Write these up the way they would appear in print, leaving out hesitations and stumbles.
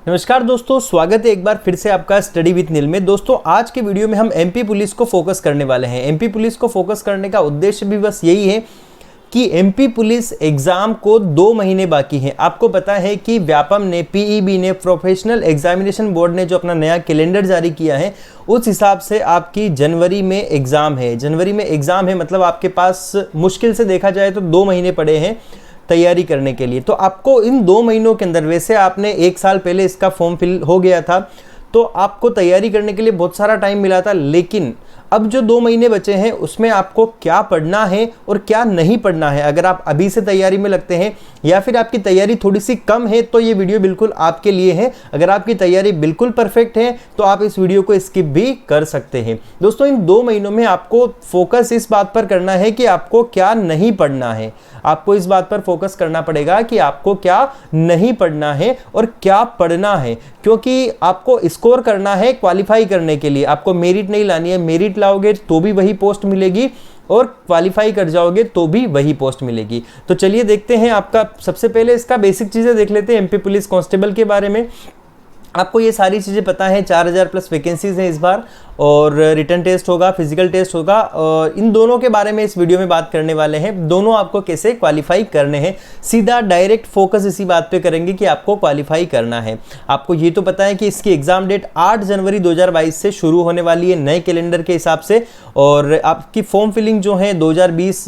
नमस्कार दोस्तों, स्वागत है एक बार फिर से आपका स्टडी विद नील में। दोस्तों आज के वीडियो में हम एमपी पुलिस को फोकस करने वाले हैं। एमपी पुलिस को फोकस करने का उद्देश्य भी बस यही है कि एमपी पुलिस एग्जाम को 2 महीने बाकी हैं। आपको पता है कि व्यापम ने, पीईबी ने, प्रोफेशनल एग्जामिनेशन बोर्ड ने जो अपना नया कैलेंडर जारी किया है उस हिसाब से आपकी जनवरी में एग्ज़ाम है। जनवरी में एग्ज़ाम है मतलब आपके पास मुश्किल से देखा जाए तो 2 महीने पड़े हैं तैयारी करने के लिए। तो आपको इन 2 महीनों के अंदर, वैसे आपने 1 साल पहले इसका फॉर्म फिल हो गया था तो आपको तैयारी करने के लिए बहुत सारा टाइम मिला था, लेकिन अब जो 2 महीने बचे हैं उसमें आपको क्या पढ़ना है और क्या नहीं पढ़ना है। अगर आप अभी से तैयारी में लगते हैं या फिर आपकी तैयारी थोड़ी सी कम है तो ये वीडियो बिल्कुल आपके लिए है। अगर आपकी तैयारी बिल्कुल परफेक्ट है तो आप इस वीडियो को स्किप भी कर सकते हैं। दोस्तों इन 2 महीनों में आपको फोकस इस बात पर करना है कि आपको क्या नहीं पढ़ना है। आपको इस बात पर फोकस करना पड़ेगा कि आपको क्या नहीं पढ़ना है और क्या पढ़ना है, क्योंकि आपको स्कोर करना है क्वालिफाई करने के लिए। आपको मेरिट नहीं लानी है, मेरिट लाओगे तो भी वही पोस्ट मिलेगी और क्वालिफाई कर जाओगे तो भी वही पोस्ट मिलेगी। तो चलिए देखते हैं आपका, सबसे पहले इसका बेसिक चीज़ें देख लेते हैं एमपी पुलिस कांस्टेबल के बारे में। आपको ये सारी चीज़ें पता है, 4000 प्लस वैकेंसीज हैं इस बार और रिटन टेस्ट होगा, फिजिकल टेस्ट होगा और इन दोनों के बारे में इस वीडियो में बात करने वाले हैं। दोनों आपको कैसे क्वालिफाई करने हैं, सीधा डायरेक्ट फोकस इसी बात पे करेंगे कि आपको क्वालिफाई करना है। आपको ये तो पता है कि इसकी एग्जाम डेट 8 जनवरी 2022 से शुरू होने वाली है नए कैलेंडर के हिसाब से, और आपकी फॉर्म फिलिंग जो है 2020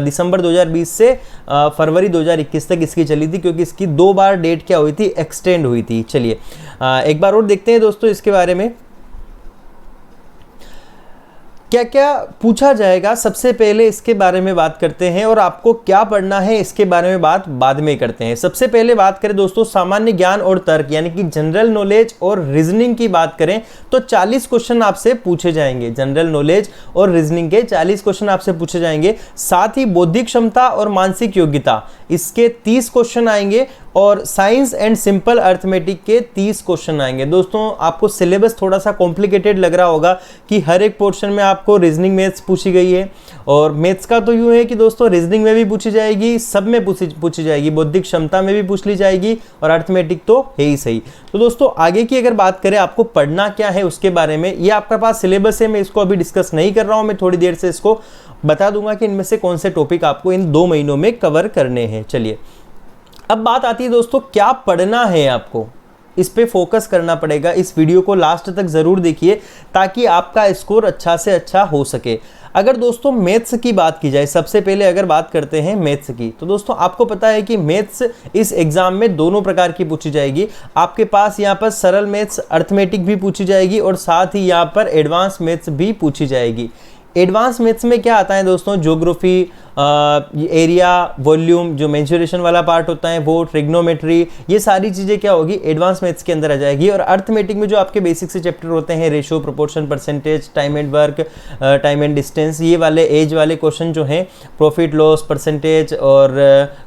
दिसंबर 2020 से फरवरी 2021 तक इसकी चली थी, क्योंकि इसकी 2 बार डेट क्या हुई थी, एक्सटेंड हुई थी। चलिए एक बार और देखते हैं दोस्तों इसके बारे में क्या क्या पूछा जाएगा। सबसे पहले इसके बारे में बात करते हैं और आपको क्या पढ़ना है इसके बारे में बात बाद में करते हैं। सबसे पहले बात करें दोस्तों सामान्य ज्ञान और तर्क यानी कि जनरल नॉलेज और रीजनिंग की बात करें तो 40 क्वेश्चन आपसे पूछे जाएंगे। जनरल नॉलेज और रीजनिंग के 40 क्वेश्चन आपसे पूछे जाएंगे। साथ ही बौद्धिक क्षमता और मानसिक योग्यता इसके 30 क्वेश्चन आएंगे और साइंस एंड सिंपल अर्थमेटिक के 30 क्वेश्चन आएंगे। दोस्तों आपको सिलेबस थोड़ा सा कॉम्प्लिकेटेड लग रहा होगा कि हर एक पोर्शन में आपको रीजनिंग मैथ्स पूछी गई है, और मैथ्स का तो यूं है कि दोस्तों रीजनिंग में भी पूछी जाएगी, सब में पूछी जाएगी, बौद्धिक क्षमता में भी पूछ ली जाएगी और अर्थमेटिक तो है ही सही। तो दोस्तों आगे की अगर बात करें आपको पढ़ना क्या है उसके बारे में, ये आपके पास सिलेबस है, मैं इसको अभी डिस्कस नहीं कर रहा हूँ, मैं थोड़ी देर से इसको बता दूंगा कि इनमें से कौन से टॉपिक आपको इन 2 महीनों में कवर करने हैं। चलिए अब बात आती है दोस्तों क्या पढ़ना है, आपको इस पे फोकस करना पड़ेगा। इस वीडियो को लास्ट तक जरूर देखिए ताकि आपका स्कोर अच्छा से अच्छा हो सके। अगर दोस्तों मैथ्स की बात की जाए, सबसे पहले अगर बात करते हैं मैथ्स की, तो दोस्तों आपको पता है कि मैथ्स इस एग्जाम में दोनों प्रकार की पूछी जाएगी। आपके पास यहाँ पर सरल मैथ्स अर्थमेटिक भी पूछी जाएगी और साथ ही यहाँ पर एडवांस मैथ्स भी पूछी जाएगी। एडवांस मैथ्स में क्या आता है दोस्तों, ज्योग्राफी, एरिया, वॉल्यूम, जो मेंसुरेशन वाला पार्ट होता है वो, ट्रिग्नोमेट्री, ये सारी चीज़ें क्या होगी एडवांस मैथ्स के अंदर आ जाएगी। और अर्थमेटिक में जो आपके बेसिक से चैप्टर होते हैं, ratio, proportion, percentage, time and work, time and distance, ये वाले एज वाले क्वेश्चन जो हैं, प्रॉफिट लॉस, परसेंटेज और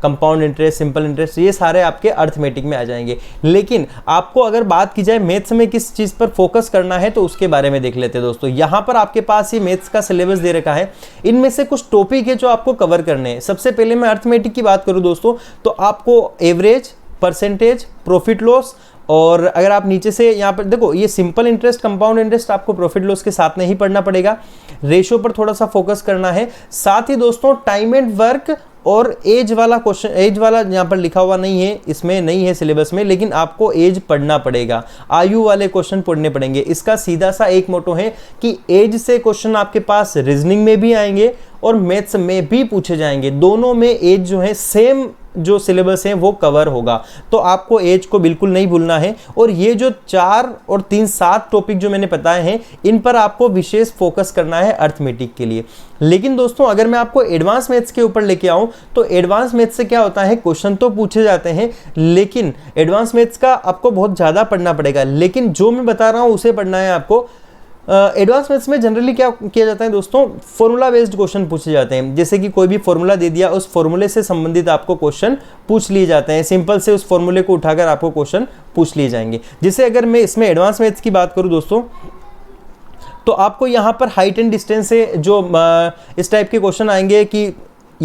कंपाउंड इंटरेस्ट, सिंपल इंटरेस्ट, ये सारे आपके अर्थमेटिक में आ जाएंगे। लेकिन आपको अगर बात की जाए मैथ्स में किस चीज़ पर फोकस करना है तो उसके बारे में देख लेते हैं दोस्तों। यहाँ पर आपके पास ये मैथ्स का सिलेबस दे रखा है, इनमें से कुछ टॉपिक है जो आपको कवर करने हैं। सबसे पहले मैं अर्थमेटिक की बात करूं दोस्तों तो आपको एवरेज, परसेंटेज, प्रॉफिट लॉस, और अगर आप नीचे से यहाँ पर देखो ये सिंपल इंटरेस्ट, कंपाउंड इंटरेस्ट आपको प्रॉफिट लॉस के साथ में ही पढ़ना पड़ेगा। रेशो पर थोड़ा सा फोकस करना है। साथ ही दोस्तों टाइम एंड वर्क और एज वाला क्वेश्चन, एज वाला यहाँ पर लिखा हुआ नहीं है, इसमें नहीं है सिलेबस में, लेकिन आपको एज पढ़ना पड़ेगा, आयु वाले क्वेश्चन पढ़ने पड़ेंगे। इसका सीधा सा एक मोटो है कि एज से क्वेश्चन आपके पास रीजनिंग में भी आएंगे और मैथ्स में भी पूछे जाएंगे। दोनों में एज जो है सेम जो सिलेबस है वो कवर होगा, तो आपको एज को बिल्कुल नहीं भूलना है। और ये जो 4 और 3 7 टॉपिक जो मैंने बताए हैं इन पर आपको विशेष फोकस करना है अर्थमेटिक के लिए। लेकिन दोस्तों अगर मैं आपको एडवांस मैथ्स के ऊपर लेके आऊं तो एडवांस मैथ्स से क्या होता है, क्वेश्चन तो पूछे जाते हैं लेकिन एडवांस मैथ्स का आपको बहुत ज़्यादा पढ़ना पड़ेगा। लेकिन जो मैं बता रहा हूँ उसे पढ़ना है आपको। एडवांस मैथ्स में जनरली क्या किया जाता है दोस्तों, फॉर्मूला बेस्ड क्वेश्चन पूछे जाते हैं। जैसे कि कोई भी फॉर्मूला दे दिया, उस फॉर्मूले से संबंधित आपको क्वेश्चन पूछ लिए जाते हैं। सिंपल से उस फॉर्मूले को उठाकर आपको क्वेश्चन पूछ लिए जाएंगे। जैसे अगर मैं इसमें एडवांस मैथ्स की बात करूं दोस्तों तो आपको यहाँ पर हाइट एंड डिस्टेंस से जो इस टाइप के क्वेश्चन आएंगे कि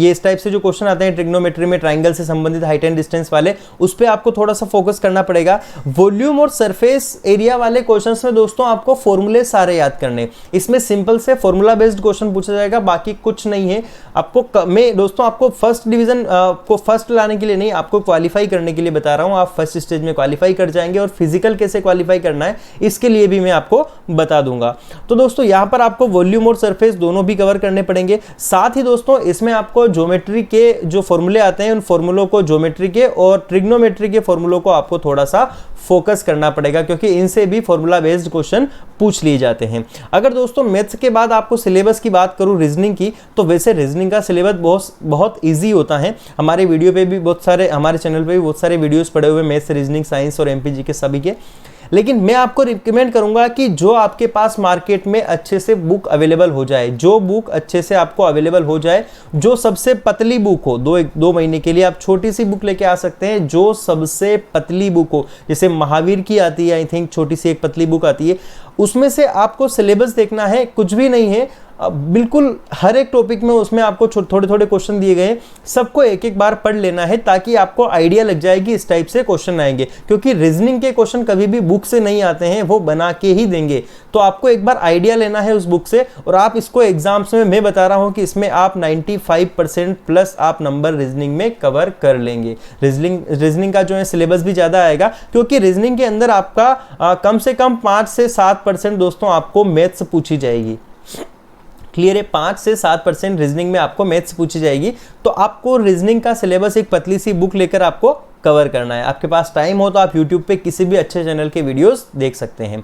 ये इस टाइप से जो क्वेश्चन आते हैं ट्रिग्नोमेट्री में, ट्राइंगल से संबंधित, हाइट एंड डिस्टेंस वाले, उस पर आपको थोड़ा सा फोकस करना पड़ेगा। वॉल्यूम और सरफेस एरिया वाले क्वेश्चंस में दोस्तों आपको फॉर्मूले सारे याद करने, इसमें सिंपल से फॉर्मूला बेस्ड क्वेश्चन पूछा जाएगा, बाकी कुछ नहीं है। आपको मैं दोस्तों आपको फर्स्ट डिवीजन को फर्स्ट लाने के लिए नहीं, आपको क्वालिफाई करने के लिए बता रहा हूं। आप फर्स्ट स्टेज में क्वालिफाई कर जाएंगे और फिजिकल कैसे क्वालिफाई करना है इसके लिए भी मैं आपको बता दूंगा। तो दोस्तों यहां पर आपको वॉल्यूम और सरफेस दोनों भी कवर करने पड़ेंगे। साथ ही दोस्तों इसमें आपको ज्योमेट्री के जो फॉर्मूले आते हैं उन फॉर्मूलों को, ज्योमेट्री के और ट्रिग्नोमेट्री के फॉर्मूलों को आपको थोड़ा सा फोकस करना पड़ेगा, क्योंकि इनसे भी फॉर्मूला बेस्ड क्वेश्चन पूछ लिए जाते हैं। अगर दोस्तों मैथ्स के बाद आपको सिलेबस की बात करूं रीजनिंग की, तो वैसे रीजनिंग का सिलेबस बहुत इजी होता है। हमारे वीडियो पे भी बहुत सारे, हमारे चैनल पे भी बहुत सारे वीडियोस पड़े हुए मैथ्स, रीजनिंग, साइंस और एमपीजी के सभी के। लेकिन मैं आपको रिकमेंड करूंगा कि जो आपके पास मार्केट में अच्छे से बुक अवेलेबल हो जाए, जो बुक अच्छे से आपको अवेलेबल हो जाए, जो सबसे पतली बुक हो, 2 महीने के लिए आप छोटी सी बुक लेके आ सकते हैं, जो सबसे पतली बुक हो, जैसे महावीर की आती है, आई थिंक छोटी सी एक पतली बुक आती है, उसमें से आपको सिलेबस देखना है। कुछ भी नहीं है, बिल्कुल हर एक टॉपिक में उसमें आपको थोड़े थोड़े क्वेश्चन दिए गए हैं, सबको एक एक बार पढ़ लेना है ताकि आपको आइडिया लग जाए कि इस टाइप से क्वेश्चन आएंगे। क्योंकि रीजनिंग के क्वेश्चन कभी भी बुक से नहीं आते हैं, वो बना के ही देंगे। तो आपको एक बार आइडिया लेना है उस बुक से, और आप इसको एग्जाम्स में, मैं बता रहा हूं कि इसमें आप 95% प्लस आप नंबर रीजनिंग में कवर कर लेंगे। रीजनिंग का जो है सिलेबस भी ज्यादा आएगा, क्योंकि रीजनिंग के अंदर आपका कम से कम 5 से 7% दोस्तों आपको मैथ्स पूछी जाएगी। क्लियर है, 5 से 7% रीजनिंग में आपको मैथ्स पूछी जाएगी। तो आपको रीजनिंग का सिलेबस एक पतली सी बुक लेकर आपको कवर करना है। आपके पास टाइम हो तो आप यूट्यूब पे किसी भी अच्छे चैनल के वीडियोस देख सकते हैं।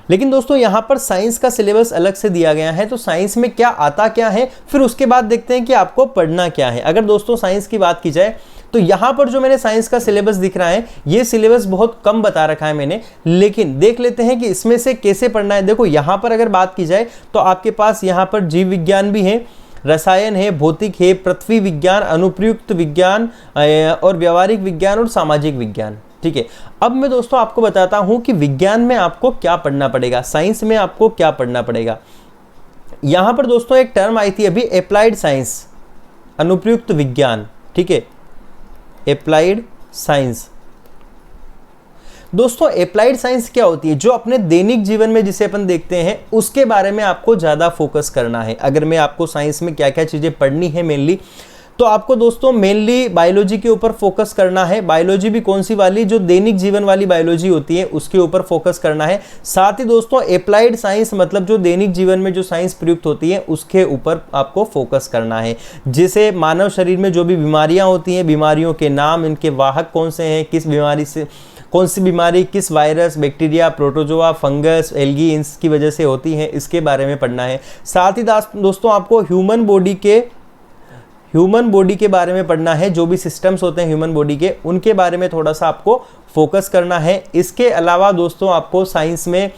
लेकिन दोस्तों यहाँ पर साइंस का सिलेबस अलग से दिया गया है, तो साइंस में क्या आता क्या है, फिर उसके बाद देखते हैं कि आपको पढ़ना क्या है। अगर दोस्तों साइंस की बात की जाए तो यहाँ पर जो मैंने साइंस का सिलेबस दिख रहा है, ये सिलेबस बहुत कम बता रखा है मैंने, लेकिन देख लेते हैं कि इसमें से कैसे पढ़ना है। देखो यहाँ पर अगर बात की जाए तो आपके पास यहाँ पर जीव विज्ञान भी है, रसायन है, भौतिक है, पृथ्वी विज्ञान, अनुप्रयुक्त विज्ञान और व्यवहारिक विज्ञान और सामाजिक विज्ञान। ठीक है, अब मैं दोस्तों आपको बताता हूं कि विज्ञान में आपको क्या पढ़ना पड़ेगा, साइंस में आपको क्या पढ़ना पड़ेगा। यहां पर दोस्तों एक टर्म आई थी अभी, अप्लाइड साइंस, अनुप्रयुक्त विज्ञान। ठीक है, अप्लाइड साइंस। दोस्तों अप्लाइड साइंस क्या होती है? जो अपने दैनिक जीवन में जिसे अपन देखते हैं उसके बारे में आपको ज्यादा फोकस करना है। अगर मैं आपको साइंस में क्या क्या चीजें पढ़नी है मेनली, तो आपको दोस्तों मेनली बायोलॉजी के ऊपर फोकस करना है। बायोलॉजी भी कौन सी वाली, जो दैनिक जीवन वाली बायोलॉजी होती है उसके ऊपर फोकस करना है। साथ ही दोस्तों अप्लाइड साइंस मतलब जो दैनिक जीवन में जो साइंस प्रयुक्त होती है उसके ऊपर आपको फोकस करना है। जैसे मानव शरीर में जो भी बीमारियां होती हैं, बीमारियों के नाम, इनके वाहक कौन से हैं, किस बीमारी से, कौन सी बीमारी किस virus, bacteria, protozoa, fungus, algae इनकी वजह से होती है, इसके बारे में पढ़ना है। साथ ही दोस्तों आपको ह्यूमन बॉडी के बारे में पढ़ना है। जो भी सिस्टम्स होते हैं ह्यूमन बॉडी के, उनके बारे में थोड़ा सा आपको फोकस करना है। इसके अलावा दोस्तों आपको साइंस में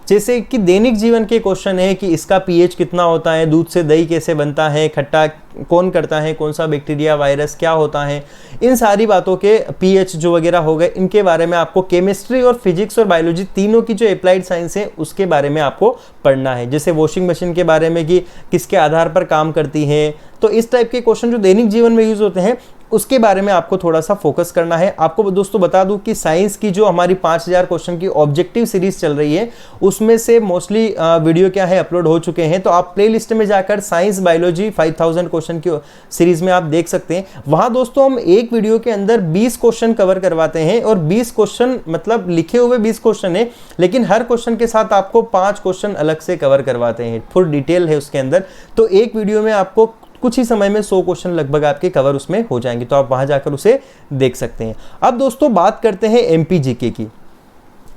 जैसे कि दैनिक जीवन के क्वेश्चन है कि इसका पीएच कितना होता है, दूध से दही कैसे बनता है, खट्टा कौन करता है, कौन सा बैक्टीरिया वायरस क्या होता है, इन सारी बातों के पीएच जो वगैरह हो गए, इनके बारे में आपको केमिस्ट्री और फिजिक्स और बायोलॉजी तीनों की जो अप्लाइड साइंस है उसके बारे में आपको पढ़ना है। जैसे वॉशिंग मशीन के बारे में कि किसके आधार पर काम करती है, तो इस टाइप के क्वेश्चन जो दैनिक जीवन में यूज होते हैं उसके बारे में आपको थोड़ा सा फोकस करना है। आपको दोस्तों बता दूं कि साइंस की जो हमारी 5000 क्वेश्चन की ऑब्जेक्टिव सीरीज चल रही है उसमें से मोस्टली वीडियो क्या है अपलोड हो चुके हैं। तो आप प्लेलिस्ट में जाकर साइंस बायोलॉजी 5000 क्वेश्चन की सीरीज में आप देख सकते हैं। वहां दोस्तों हम एक वीडियो के अंदर 20 क्वेश्चन कवर करवाते हैं, और 20 क्वेश्चन मतलब लिखे हुए 20 क्वेश्चन है, लेकिन हर क्वेश्चन के साथ आपको 5 क्वेश्चन अलग से कवर करवाते हैं, फुल डिटेल है उसके अंदर। तो एक वीडियो में आपको कुछ ही समय में 100 क्वेश्चन लगभग आपके कवर उसमें हो जाएंगे, तो आप वहां जाकर उसे देख सकते हैं। अब दोस्तों बात करते हैं एमपीजीके की।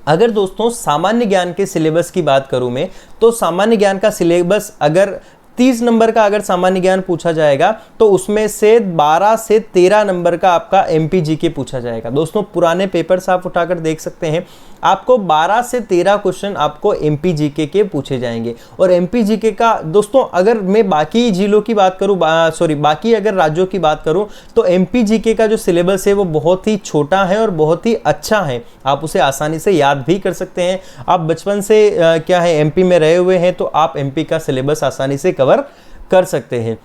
अगर दोस्तों सामान्य ज्ञान के सिलेबस की बात करूं मैं, तो सामान्य ज्ञान का सिलेबस अगर 30 नंबर का अगर सामान्य ज्ञान पूछा जाएगा तो उसमें से 12 से 13 नंबर का आपका एमपीजीके पूछा जाएगा। दोस्तों पुराने पेपर्स आप उठाकर देख सकते हैं, आपको 12 से 13 क्वेश्चन आपको एमपीजीके के पूछे जाएंगे। और एमपीजीके का दोस्तों अगर मैं बाकी जिलों की बात करूं, बाकी अगर राज्यों की बात करूं, तो एमपीजीके का जो सिलेबस है वो बहुत ही छोटा है और बहुत ही अच्छा है। आप उसे आसानी से याद भी कर सकते हैं। आप बचपन से क्या है एमपी में रहे हुए हैं तो आप एमपी का सिलेबस आसानी से कवर कर सकते हैं।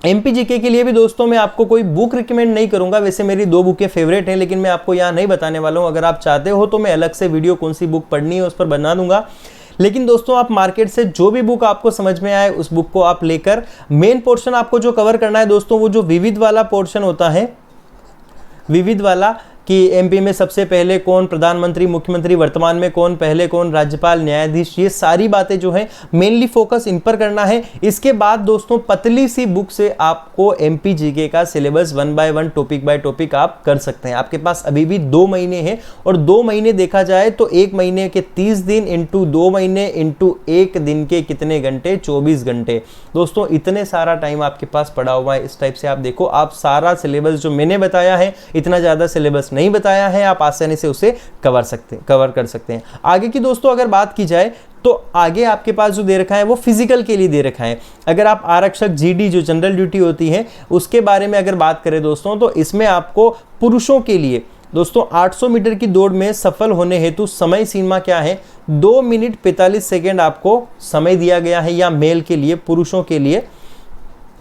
एमपी जीके के लिए भी दोस्तों मैं आपको कोई बुक रिकमेंड नहीं करूंगा, वैसे मेरी 2 बुकें फेवरेट हैं, लेकिन मैं आपको यहाँ नहीं बताने वाला हूँ। अगर आप चाहते हो तो मैं अलग से वीडियो कौन सी बुक पढ़नी है उस पर बना दूंगा। लेकिन दोस्तों आप मार्केट से जो भी बुक आपको समझ में आए उस बुक को आप लेकर, मेन पोर्शन आपको जो कवर करना है दोस्तों, वो जो विविध वाला पोर्शन होता है, विविध वाला कि एमपी में सबसे पहले कौन प्रधानमंत्री, मुख्यमंत्री, वर्तमान में कौन, पहले कौन, राज्यपाल, न्यायाधीश, ये सारी बातें जो है मेनली फोकस इन पर करना है। इसके बाद दोस्तों पतली सी बुक से आपको एमपी जीके का syllabus 1 by 1 topic by topic आप कर सकते हैं। आपके पास अभी भी 2 महीने हैं, और 2 महीने देखा जाए तो 1 महीने के 30 दिन इंटू 2 महीने इंटू 1 दिन के कितने घंटे, 24 घंटे। दोस्तों इतने सारा टाइम आपके पास पड़ा हुआ है। इस टाइप से आप देखो, आप सारा सिलेबस जो मैंने बताया है, इतना ज़्यादा सिलेबस नहीं बताया है, आप आसानी से उसे कवर कर सकते हैं। आगे की दोस्तों अगर बात की जाए तो आगे आपके पास जो दे रखा है वो फिजिकल के लिए दे रखा है। अगर आप आरक्षक जीडी जो जनरल ड्यूटी होती है उसके बारे में अगर बात करें दोस्तों, तो इसमें आपको पुरुषों के लिए दोस्तों 800 मीटर की दौड़ में सफल होने हेतु समय सीमा क्या है, 2 मिनट 45 सेकेंड आपको समय दिया गया है, या मेल के लिए, पुरुषों के लिए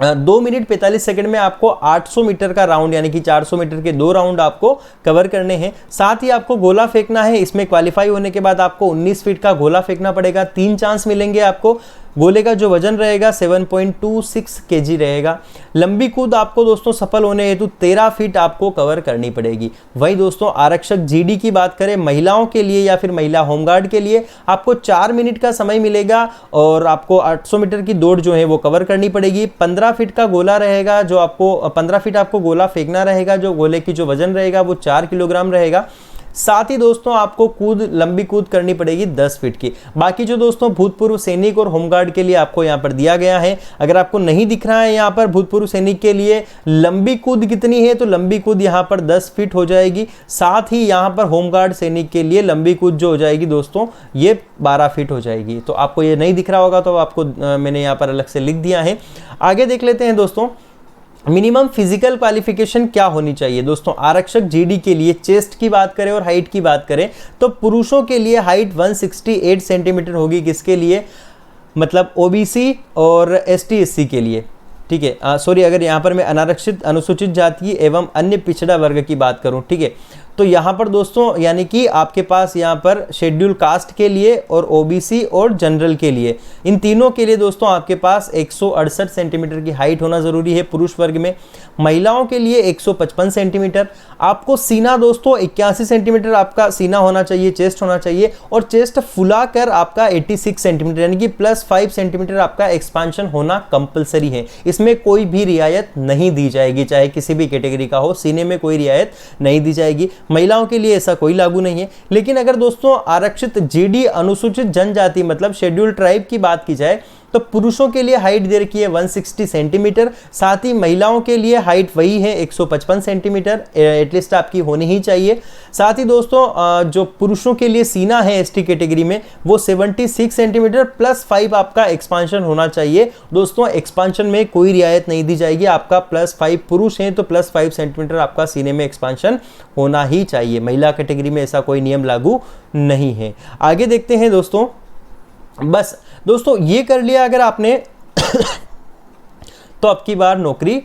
2 मिनट 45 सेकंड में आपको 800 मीटर का राउंड यानी कि 400 मीटर के 2 राउंड आपको कवर करने हैं। साथ ही आपको गोला फेंकना है। इसमें क्वालिफाई होने के बाद आपको 19 फीट का गोला फेंकना पड़ेगा। 3 चांस मिलेंगे आपको। गोले का जो वजन रहेगा 7.26 kg रहेगा। लंबी कूद आपको दोस्तों सफल होने हेतु 13 फीट आपको कवर करनी पड़ेगी। वही दोस्तों आरक्षक जीडी की बात करें, महिलाओं के लिए या फिर महिला होमगार्ड के लिए आपको 4 मिनट का समय मिलेगा, और आपको 800 मीटर की दौड़ जो है वो कवर करनी पड़ेगी। 15 फीट का गोला रहेगा, जो आपको 15 फीट आपको गोला फेंकना रहेगा। जो गोले की जो वजन रहेगा वो 4 किलोग्राम रहेगा। साथ ही दोस्तों आपको लंबी कूद करनी पड़ेगी 10 फीट की। बाकी जो दोस्तों भूतपूर्व सैनिक और होमगार्ड के लिए आपको यहाँ पर दिया गया है। अगर आपको नहीं दिख रहा है यहाँ पर भूतपूर्व सैनिक के लिए लंबी कूद कितनी है, तो लंबी कूद यहाँ पर 10 फीट हो जाएगी। साथ ही यहाँ पर होमगार्ड सैनिक के लिए लंबी कूद जो हो जाएगी दोस्तों ये 12 फीट हो जाएगी। तो आपको ये नहीं दिख रहा होगा तो आपको मैंने यहाँ पर अलग से लिख दिया है। आगे देख लेते हैं दोस्तों, मिनिमम फिजिकल क्वालिफिकेशन क्या होनी चाहिए। दोस्तों आरक्षक जीडी के लिए चेस्ट की बात करें और हाइट की बात करें तो पुरुषों के लिए हाइट 168 सेंटीमीटर होगी। किसके लिए, मतलब ओबीसी और एसटी एससी के लिए, ठीक है। सॉरी, अगर यहाँ पर मैं अनारक्षित, अनुसूचित जाति एवं अन्य पिछड़ा वर्ग की बात करूँ, ठीक है, तो यहाँ पर दोस्तों यानी कि आपके पास यहाँ पर शेड्यूल कास्ट के लिए और ओबीसी और जनरल के लिए, इन तीनों के लिए दोस्तों आपके पास 168 सेंटीमीटर की हाइट होना जरूरी है पुरुष वर्ग में। महिलाओं के लिए 155 सेंटीमीटर। आपको सीना दोस्तों 81 सेंटीमीटर आपका सीना होना चाहिए, चेस्ट होना चाहिए, और चेस्ट फुला कर आपका 86 सेंटीमीटर यानी कि +5 सेंटीमीटर आपका एक्सपांशन होना कंपलसरी है। इसमें कोई भी रियायत नहीं दी जाएगी, चाहे किसी भी कैटेगरी का हो, सीने में कोई रियायत नहीं दी जाएगी। महिलाओं के लिए ऐसा कोई लागू नहीं है। लेकिन अगर दोस्तों आरक्षित जीडी अनुसूचित जनजाति मतलब शेड्यूल ट्राइब की बात की जाए तो पुरुषों के लिए हाइट दे रखी है 160 सेंटीमीटर। साथ ही महिलाओं के लिए हाइट वही है 155 सेंटीमीटर एटलीस्ट आपकी होनी ही चाहिए। साथ ही दोस्तों जो पुरुषों के लिए सीना है एसटी कैटेगरी में वो 76 सेंटीमीटर +5 आपका एक्सपांशन होना चाहिए। दोस्तों एक्सपांशन में कोई रियायत नहीं दी जाएगी। आपका +5 पुरुष हैं तो +5 सेंटीमीटर आपका सीने में एक्सपांशन होना ही चाहिए। महिला कैटेगरी में ऐसा कोई नियम लागू नहीं है। आगे देखते हैं दोस्तों, बस दोस्तों ये कर लिया अगर आपने तो अब की बार नौकरी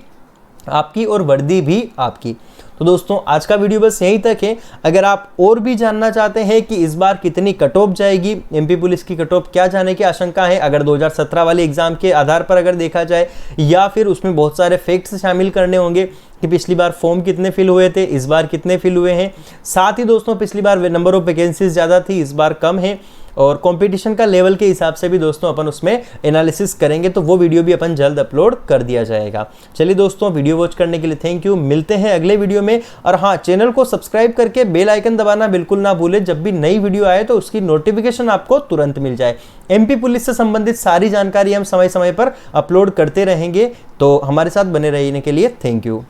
आपकी और वर्दी भी आपकी। तो दोस्तों आज का वीडियो बस यहीं तक है। अगर आप और भी जानना चाहते हैं कि इस बार कितनी कट ऑफ जाएगी, एमपी पुलिस की कट ऑफ क्या जाने की आशंका है, अगर 2017 वाले एग्जाम के आधार पर अगर देखा जाए, या फिर उसमें बहुत सारे फैक्ट्स शामिल करने होंगे कि पिछली बार फॉर्म कितने फिल हुए थे, इस बार कितने फिल हुए हैं। साथ ही दोस्तों पिछली बार नंबर ऑफ वैकेंसीज ज़्यादा थी, इस बार कम है, और कंपटीशन का लेवल के हिसाब से भी दोस्तों अपन उसमें एनालिसिस करेंगे, तो वो वीडियो भी अपन जल्द अपलोड कर दिया जाएगा। चलिए दोस्तों, वीडियो वॉच करने के लिए थैंक यू। मिलते हैं अगले वीडियो में। और हाँ, चैनल को सब्सक्राइब करके बेल आइकन दबाना बिल्कुल ना भूलें, जब भी नई वीडियो आए तो उसकी नोटिफिकेशन आपको तुरंत मिल जाए। एमपी पुलिस से संबंधित सारी जानकारी हम समय समय पर अपलोड करते रहेंगे, तो हमारे साथ बने रहने के लिए थैंक यू।